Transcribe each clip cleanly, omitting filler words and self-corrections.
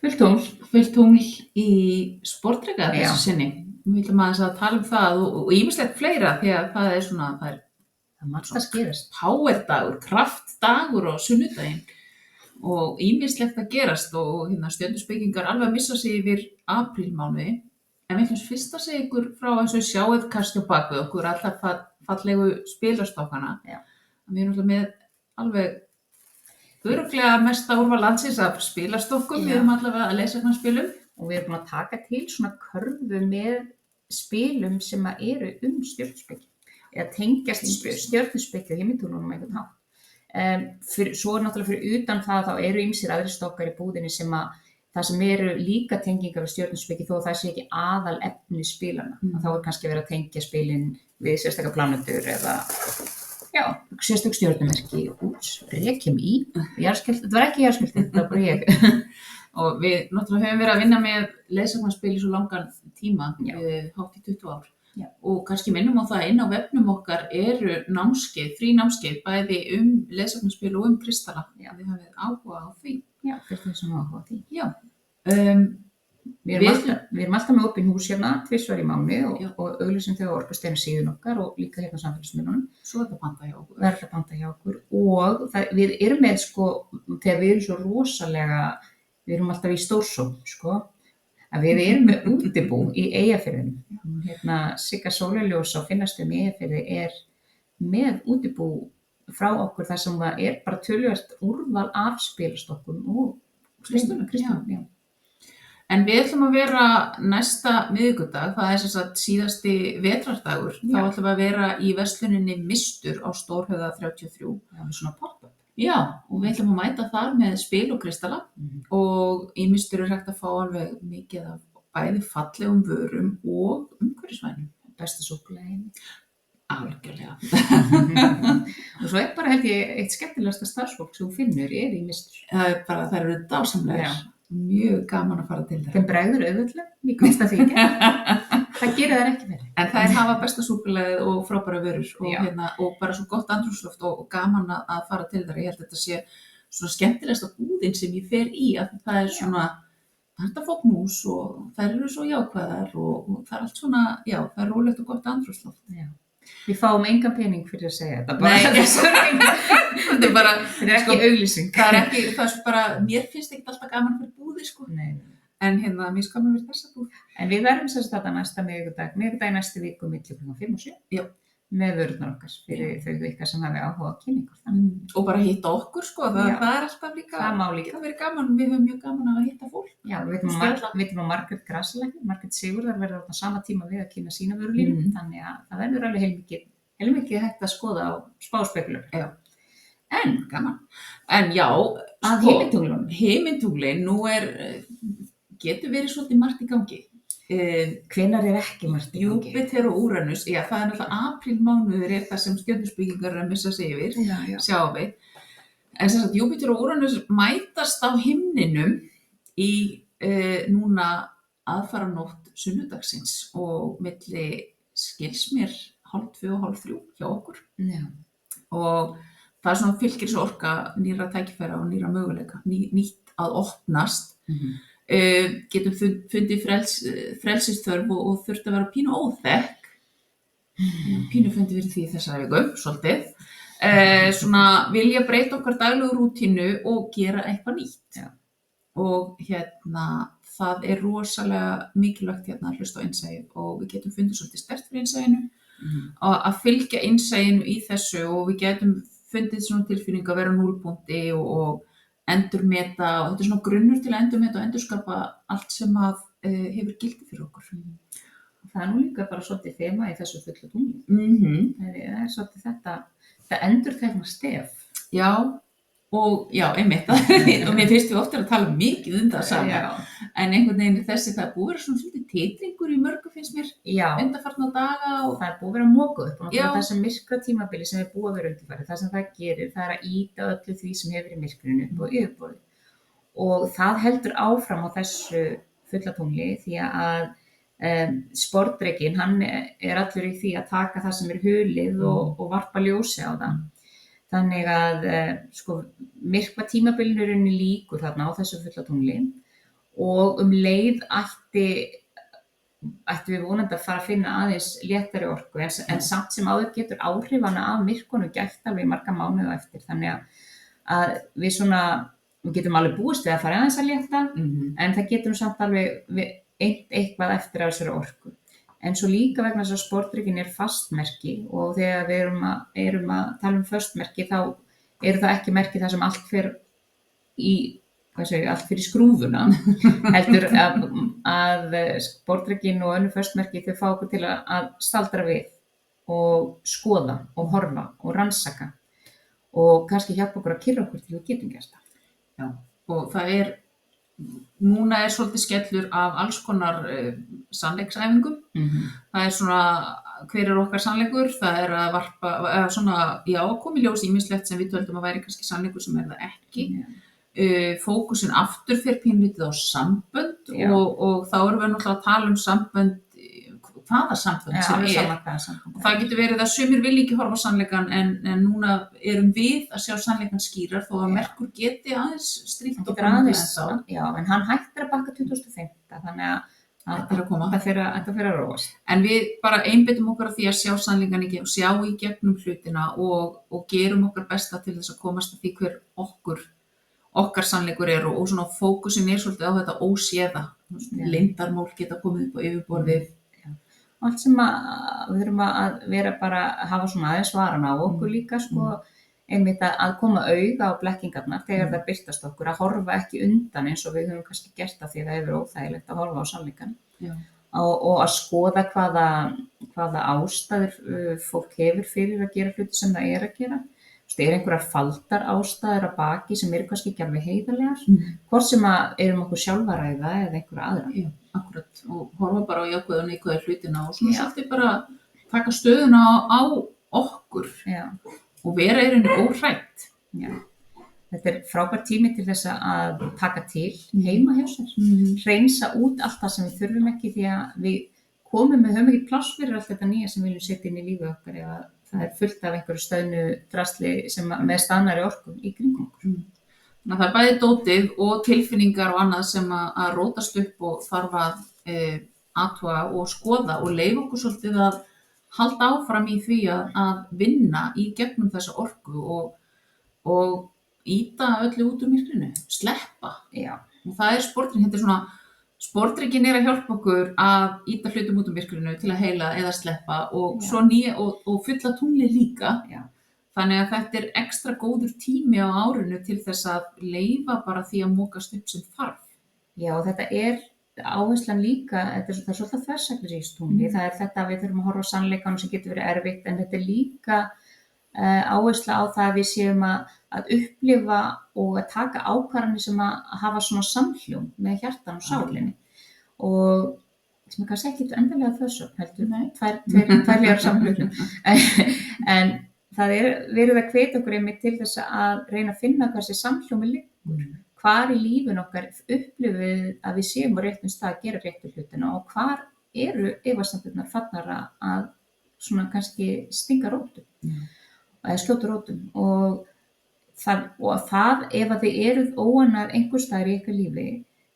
fullt tungl í sportreka Já. þessu sinni. Við ætlum aðeins að tala um það og ýmislegt fleira því að það er svona, það er margt að gerast. powerdagur, kraftdagur á sunnudaginn og ýmislegt að gerast og stjörnuspekingar alveg að missa sig yfir aprílmánuði. En við ætlum fyrst að segja ykkur frá þessu sjáið kannski á bak við okkur, allar fallegu spilastokkana. Já. Við erum alltaf með alveg örugglega mesta úrval landsins af spilastokkum, við erum allavega að leysa þann spilum. Og við erum búin að taka til svona körfu með spilum sem eru stjörnuspeki eða tengjast stjörnuspeki og himintúlunum einhvern hátt. Svo náttúrulega fyrir utan það þá eru ýmsir aðrir stokkar í búðinni sem það sem eru líka tengingar við stjörnuspeki þó að það sé ekki aðal efni spilanna. Þá kannski verið að tengja spilin við sérstakar plánetur eða sérstök stjörnumerki. Rekjum í jarðskjálfti. Þetta var ekki jarðskjálfti, þetta var bara ég. Og við náttúrulega höfum verið að vinna með leiðsagnaspil í svo langan tíma, hátt í 20 ár. Já. Og kannski minnum á það inn á vefnum okkar eru námskeið, frí námskeið, bæði leiðsagnaspil og kristalla. Já. Þið hafið áhuga á því. Já, fyrir því sem áhuga á því. Já. Við erum alltaf með opin hús hérna, 2 í mánuði og auglýsum þau á Orkusteina síðun okkar og líka hérna samfélagsmiðlunum. Svo er þetta panta hjá okkur. Verður að panta hjá okkur og við erum með þegar við erum svo rosalega, við erum alltaf í stórsókn, að við erum með útibú í Eyjafirðinum. Sigga Sólarljós á Finnastöðum í Eyjafirði með útibú frá okkur þar sem það bara töluvert úrval af spilastokkum og kristunum. En við ætlum að vera næsta miðvikudag, það er sem sagt síðasti vetrardagur. Þá ætlum við að vera í versluninni Mistur á Stórhöfða 33. Með svona pop-up. Já, og við ætlum að mæta þar með spil og kristalla og í Mistur er hægt að fá alveg mikið af bæði fallegum vörum og umhverfisvænum. Besta súkkulaði. Algjörlega. Og svo bara held ég eitt skemmtilegasta starfsfólk sem þú finnur í Mistur. Það eru dásamlegar. Mjög gaman að fara til þeirra. Þeim bregður auðvitað, mjög komst að þykja. Það gerir þær ekki verið. En þær hafa besta súkkulaðið og frábæra vörur og bara svo gott andrúmsloft og gaman að fara til þeirra. Ég held að þetta sé svona skemmtilegasta búðin sem ég fer í, að það er svona, það er fólk mús og þær eru svo jákvæðar og það er allt svona, það er rólegt og gott andrúmsloft. Já. Við fáum engan pening fyrir að segja þetta. Þetta er ekki auglýsing. Það er bara, mér finnst ekki alltaf gaman fyrir búðir, Nei. En mér skaman fyrir þessa búð. En við verðum sem sagt þetta næsta miðvikudag næstu viku milli klukkan 5 og 7. Já. Með vörurnar okkar fyrir þau ykkar sem hafi áhuga á kynningu. Og bara hitta okkur, það er alltaf líka. Það má líka. Það verður gaman, við höfum mjög gaman að hitta fólk. Já, við veitum að Margrét Grasalæknir, Margrét Sigurðar verður á sama tíma við að kynna sína vörulínu, þannig að það verður alveg heilmikið hægt að skoða á spáspekulum. Já. En gaman. En að himintunglin, nú getur verið svolítið margt í gangi. Hvenær ekki margt í gangi? Júpíter og Úranus, það er náttúrulega aprílmánuður það sem stjörnuspekingar að missa sig yfir, sjáum við. En sem sagt, Júpíter og Úranus mætast á himninum í núna aðfaranótt sunnudagsins og milli skils mér 2:30 og 2:30 hjá okkur. Já. Og það er svona fylgirsorka nýrra tækifæra og nýrra möguleika, nýtt að opnast. Getum fundið frelsisþörf og þurft að vera pínu óþekk. Pínu fundið fyrir því þessari viku, svolítið. Svona vilja breyta okkar daglegu rútínu og gera eitthvað nýtt. Já. Og það er rosalega mikilvægt að hlusta á innsæið og við getum fundið svolítið sterkt fyrir innsæinu að fylgja innsæinu í þessu og við getum fundið svona tilfinning að vera á núllpunkti og endurmeta og þetta er svona grunnur til að endurmeta og endurskapa allt sem hefur gildi fyrir okkur. Það er nú líka bara svolítið þema í þessu fulla tungli. Það er svolítið þetta endurtekna stef. Já, og einmitt. Og mér finnst við ofta að tala mikið það saman. En einhvern veginn það er búið að vera svona svolítið titringur í mörgu finnst mér. Undanfarna daga. Og það er búið að vera mókuð upp. Þessi myrkra tímabili sem er búið að vera undirfarið. Það sem það gerir, það er að ýta öllu því sem hefur í myrkrinu upp á yfirborðið. Og það heldur áfram á þessu fulla tungli því að sportdrekinn, hann er allur í því að taka það sem er hulið og varpa ljósi á það. Þannig að myrkva tímabilinu er líkur þarna á þessu fulla tungli og leið ættu við vonandi að fara að finna aðeins léttari orku en samt sem áður getur áhrifana af myrkvunum gætt alveg í marga mánuði á eftir, þannig að við getum alveg búist við að fara aðeins að létta en það getum samt alveg eitthvað eftir af þessari orku. En svo líka vegna þess að sportdrykkinn fastmerki og þegar við erum að tala föstmerki þá eru það ekki merki þar sem allt fer allt fyrir skrúfuna, heldur að sportdrykkinn og önnur föstmerki þau fá okkur til að staldra við og skoða og horfa og rannsaka og kannski hjálpa okkur að kyrra okkur til við getum gert það. Já, og núna svolítið skellur af alls konar sannleiksæfingum. Það svona, hver okkar sannleikur? Það að varpa, að koma í ljós ýmislegt sem við töldum að væri kannski sannleikur sem það ekki. Fókusin aftur fer pínlítið á sambönd og þá erum við náttúrulega að tala um sambönd, hvaða sambönd sem og það getur verið að sumir vilja ekki horfa á sannleikann en núna erum við að sjá sannleikann skýrar þó að Merkur geti aðeins strítt og aðeins já, en hann hættir að bakka 2005 þannig að það fer að róast. En við bara einbeitum okkur á því að sjá sannleikann og sjá í gegnum hlutina og gerum okkar besta til þess að komast að því hver okkar sannleikur og svona fókusin svolítið á þetta óséða. Leyndarmál geta komið upp á yfirborðið. Allt sem við þurfum að vera bara að hafa svona aðeins varan á okkur líka einmitt að koma auga á blekkingarnar þegar það birtast okkur, að horfa ekki undan eins og við höfum kannski gert það því það hefur óþægilegt að horfa á sannleikann og að skoða hvaða ástæður fólk hefur fyrir að gera hluti sem það að gera. Einhverjar faldar ástæður að baki sem kannski ekki alveg heiðarlegar, hvort sem að okkur sjálfa ræða eða einhverja aðra. Já, akkurat, og horfa bara á jákvæða og neikvæða hlutina og svona svolítið bara taka stöðuna á okkur og vera í rauninni óhrædd. Já, þetta frábær tími til þess að taka til heima hjá sér, hreinsa út allt það sem við þurfum ekki því að við höfum ekki pláss fyrir allt þetta nýja sem við viljum setja inn í lífið okkar ef það fullt af einhverju stöðnu drasli með staðnari orku í kringum okkur. Þannig að það bæði dótið og tilfinningar og annað sem að rótast upp og þarf að athuga og skoða og leyfa okkur svolítið að halda áfram í því að vinna í gegnum þessa orku og ýta öllu út úr myrkrinu, sleppa. Já. Og það sportdrykkinn, þetta svona sportdrykkinn að hjálpa okkur að ýta hlutum út úr myrkrinu til að heila eða sleppa og svo og fylla tungli líka. Já. Þannig að þetta ekstra góður tími á árinu til þess að leyfa bara því að mókast upp sem þarf. Já, og þetta áherslan líka, það svolítið þversaglir í tungli. Það þetta að við þurfum að horfa á sannleikann sem getur verið erfitt, en þetta líka áhersla á það að við séum að upplifa og að taka ákvarðanir sem að hafa svona samhljóm með hjartan og sálinni og sem kannski ekki endalega þessum heldur tværlegar samhljóm en það verið að hvetja okkur einmitt til þess að reyna að finna hvað þessi samhljómi liggur, hvar í lífin okkar upplifum að við séum á réttum stað að gera réttu hlutina og hvar eru efasemdirnar farnar að svona kannski stinga rótum eða skjóta rótum og það ef að þið eruð óanægðir einhvers staðar í ykkar lífi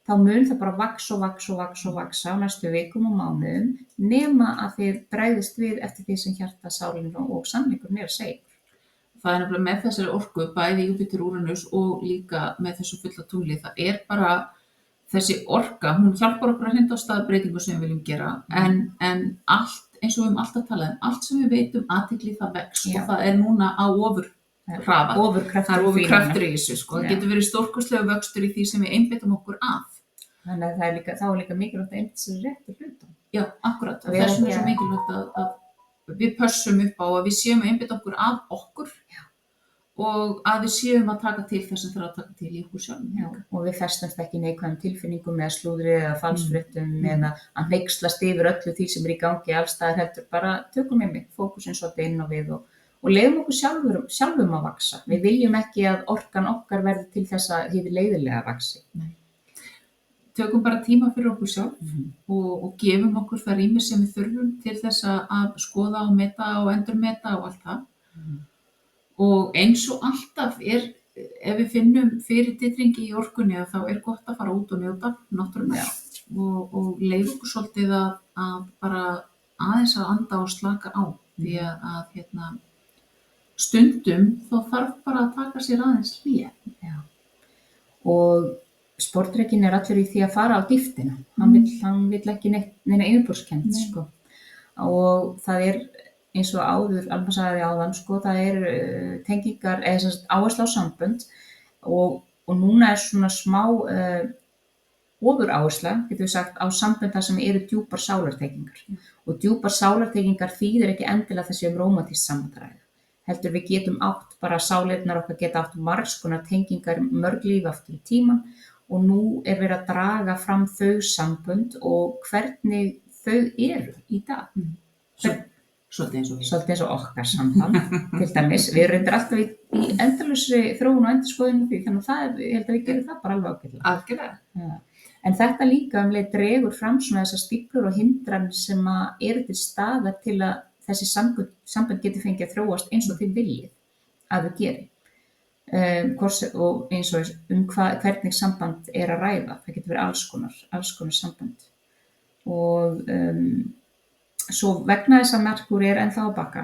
þá mun það bara vaksa á næstu vikum og mánuðum nema að þið bregðist við eftir því sem hjarta, sálin og sannleikurinn að segja. Það nefnilega með þessari orku, bæði Júpíter, Úranus og líka með þessu fulla tungli, það bara þessi orka, hún hjálpar okkur að hrinda á staðbreytingu sem við viljum gera en allt eins og við alltaf talað allt sem við veitum athygli það vex og það núna á ofurhraða. Það ofurkraftur í þessu. Það getur verið stórkostlegur vöxtur í því sem við einbeitum okkur að. Þannig að þá líka mikilvægt að einbeita sér réttu hlutum. Já, akkurat. Þessum svo mikilvægt að við pössum upp á að við séum að einbeita okkur að okkur og að við séum að taka til þess að þarf að taka til í okkur sjálfum. Og við festumst ekki neikvæðum tilfinningum eða slúðri eða falsfréttum eða að hneykslast yfir öllu því sem í gangi alls staðar heldur bara tökum fókusinn svolítið inn á við og leyfum okkur sjálfum að vaksa. Við viljum ekki að orkan okkar verði til þess að hið leiðilega vaxi. Tökum bara tíma fyrir okkur sjálf og gefum okkur það rými sem við þurfum til þess að skoða og meta og endurmeta og allt það. Og eins og alltaf ef við finnum fyrir titringi í orkunni þá gott að fara út og njóta náttúrunnar og leyfa okkur svolítið að bara aðeins að anda og slaka á því að stundum þá þarf bara að taka sér aðeins hlé. Já. Og sportdrekinn allur í því að fara á dýptina. Hann vill ekki neina yfirborðskennd, sko. Og það eins og áður, Alma sagði áðan, sko, það tengingar, eða áhersla á sambönd og núna svona smá ofuráhersla, getum við sagt, á sambönd þar sem eru djúpar sálartengingar. Og djúpar sálartengingar þýðir ekki endilega þessi rómantískt samband að ræða. Heldur við getum átt bara sálirnar okkar geta átt margs konar tengingar mörg líf aftur í tíman og nú verið að draga fram þau sambönd og hvernig þau eru í dag. Svolítið eins og okkar samband, til dæmis. Við reyndar alltaf í endalausri þróun og endurskoðun því, þannig að ég held að við gerum það bara alveg ágætlega. Algjörlega. Ja. En þetta líka leið dregur fram svona þessar stíflur og hindranir sem eru til staðar til að þessi sambönd getur fengið að þróast eins og þið viljið að þau geri. Og eins og hvernig samband að ræða. Það getur verið alls konar sambönd. Og svo vegna þess að Merkúr ennþá á baka,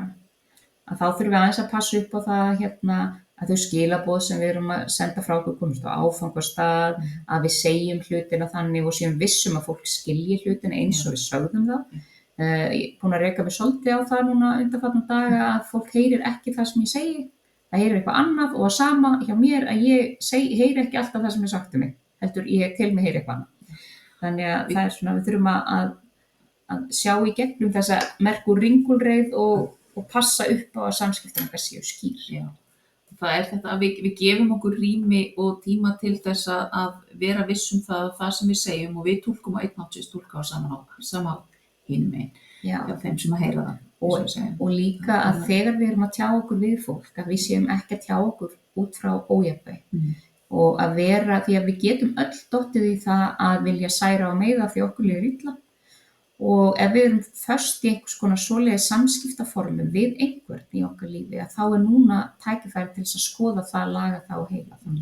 að þá þurfum við aðeins að passa upp á það að þau skilaboð sem við erum að senda frá okkur komist á áfangastað, að við segjum hlutina þannig og séum vissum að fólk skilji hlutina eins og við sögðum það. Ég er búin að reka mig svolítið á það núna undanfarna daga að fólk heyrir ekki það sem ég segi, það heyrir eitthvað annað og að sama hjá mér að ég heyri ekki alltaf það sem ég sagt mig, heldur ég til mig heyri eitthvað annað. Þannig að það svona, við þurfum að sjá í gegnum þessa Merkúr-ringulreið og passa upp á að samskiptin okkar séu skýr. Já. Það þetta að við gefum okkur rými og tíma til þess að vera vissum það sem við segjum og við túlkum á einn hátt sem túlka á sama hinum einn, hjá þeim sem að heyra það. Og líka að þegar við erum að tjá okkur við fólk, að við séum ekki að tjá okkur út frá ójafnvægi. Og að vera, því að við getum öll dottið í það að vilja særa og meiða því okkur líður illa. Og ef við erum föst í einhvers konar svoleiðis samskiptaformum við einhvern í okkar lífi, að þá núna tækifæri til þess að skoða það, laga það og heila það.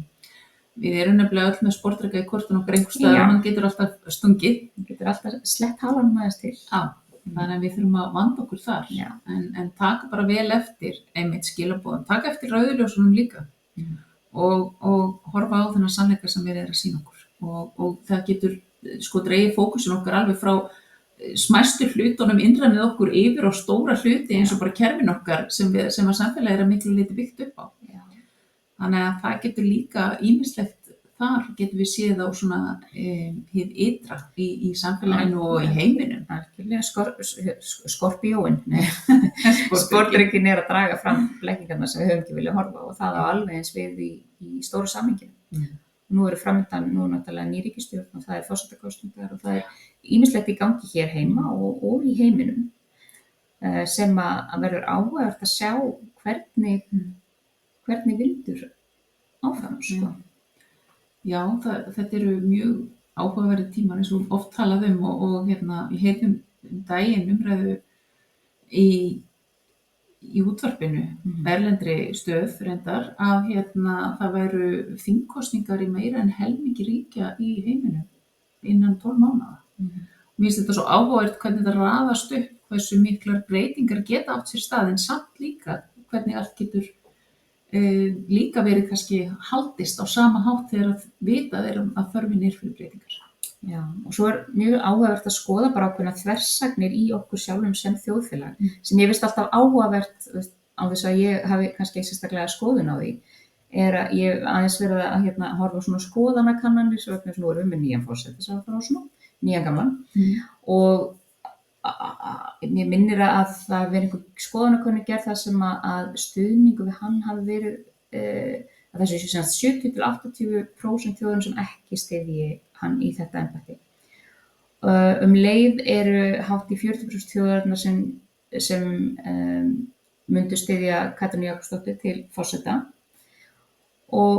Við erum nefnilega öll með sportdreka í kortun okkar einhvers staðar og hann getur alltaf stungið. Hann getur alltaf slett halanum aðeins til. Já, þannig að við þurfum að vanda okkur þar. En taka bara vel eftir einmitt skilaboðum. Taka eftir rauðljósunum líka og horfa á þennan sannleika sem við að sýna okkur. Og það getur dregið fókusin okkar alveg frá smæstu hlutunum innræmið okkur yfir á stóra hluti eins og bara kerfin okkar sem að samfélagið að miklu leyti byggt upp á. Þannig að það getur líka ýmislegt þar getur við séð á svona hið ytra í samfélaginu og í heiminum. Algjörlega skorpíóin. Sportdrekinn að draga fram blekkingarnar sem við höfum ekki viljað horfa og það á alveg eins við í stóru samhenginu. Nú eru framundan náttúrulega ný ríkisstjórn og það forsetakosningar og það ýmislegt í gangi hér heima og í heiminum sem að verður áhugavert að sjá hvernig vindur áfram, sko. Já, þetta eru mjög áhugaverðir tímar eins og oft talað og ég heyrði daginn umræðu í útvarpinu, erlendri stöð reyndar, að það væru þingkosningar í meira en helmingi ríkja í heiminum innan 12 mánaða. Mér finnst þetta svo áhugavert hvernig þetta raðast upp, hversu miklar breytingar geta átt sér stað en samt líka hvernig allt getur líka verið kannski haldist á sama hátt þegar vitað að þörfin fyrir breytingar. Já, og svo mjög áhugavert að skoða bara ákveðna þversagnir í okkur sjálfum sem þjóðfélag sem ég finnst alltaf áhugavert á þess að ég hafi kannski ekki sérstaklega skoðun á því að ég aðeins verið að horfa á svona skoðanakannanir sem vegna nú erum við með nýjan forseta nýjan gamlan og mér minnir að það verið einhver skoðanakönnun gerð þar sem að stuðningu við hann hafi verið að þessu 70-80% þjóðum sem ekki styðji hann í þetta embætti. Leið eru hátt í 40% þjóðarinnar sem myndu styðja Katrínu Jakobsdóttur til forseta og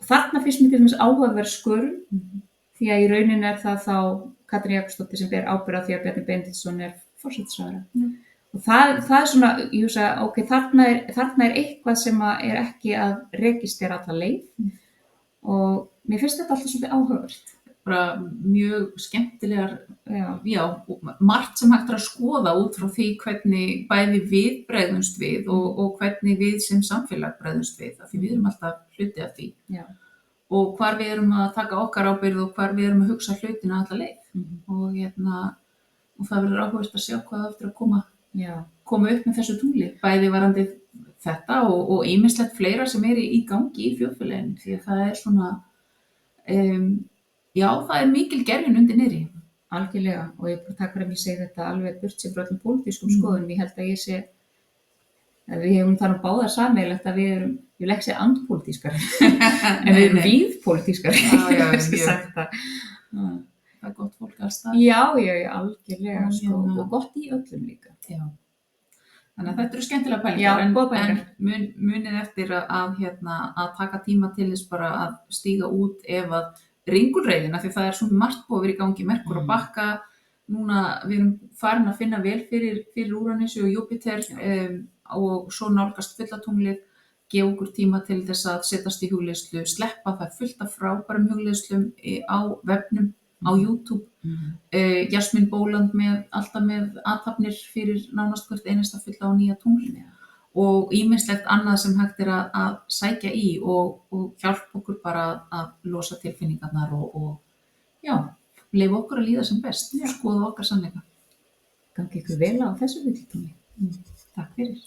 þarna finnst mér til dæmis áhugaverð skörun því að í rauninni það þá Katrín Jakobsdóttir sem ber ábyrgð á því að Bjarni Benediktsson forsætisráðherra Og það svona, ég hugsa, ok, þarna er eitthvað sem er ekki að registera alla leið og mér finnst þetta alltaf svolítið áhugavert. Bara mjög skemmtilegar, Já, og margt sem hægt er að skoða út frá því hvernig bæði við bregðumst við og hvernig við sem samfélag bregðumst við, af því við erum alltaf hluti af því. já. Og hvar við erum að taka okkar ábyrgð og hvar við erum að hugsa hlutina alla leið. Og það verður áhugavert að sjá hvað eftir að koma upp með þessu tungli, bæði varandi þetta og ýmislegt fleira sem er í gangi í þjóðfélaginu, því að það er svona, það er mikil gerjun undir niðri. Algjörlega, og ég bara takk fyrir að ég segi þetta alveg burt sér frá öllum pólitískum skoðunum. Ég held að ég sé að við hefum það nú báðar sameiginlegt að við erum, ég vil ekki segja andpólitískar, en við erum víðpólitískar. Já, sagt það. Það er gott fólk alls staðar. Já, algjörlega, sko, og gott í öllum líka. Já. Þannig að þetta eru skemmtilega Já, pælingar, en munið eftir að taka tíma til þess bara að stíga út ef að ringulreiðina, því það er svona margt búið að vera í gangi, Merkur og Bakka, núna við erum farin að finna vel fyrir Úranusi og Júpíter, og svo nálgast fullatunglið, gefa okkur tíma til þess að setjast í hugleiðslu, sleppa, það er fullt af frábærum hugleiðslum á vefnum, á YouTube. Jasmín Bóland alltaf með athafnir fyrir nánast hvert einasta fulla á nýja tungli og ýmislegt annað sem hægt er að sækja í og hjálpa okkur bara að losa tilfinningarnar og leyfa okkur að líða sem best, skoða okkar sannleika. Gangi ykkur vel á þessu fulltungli. Takk fyrir.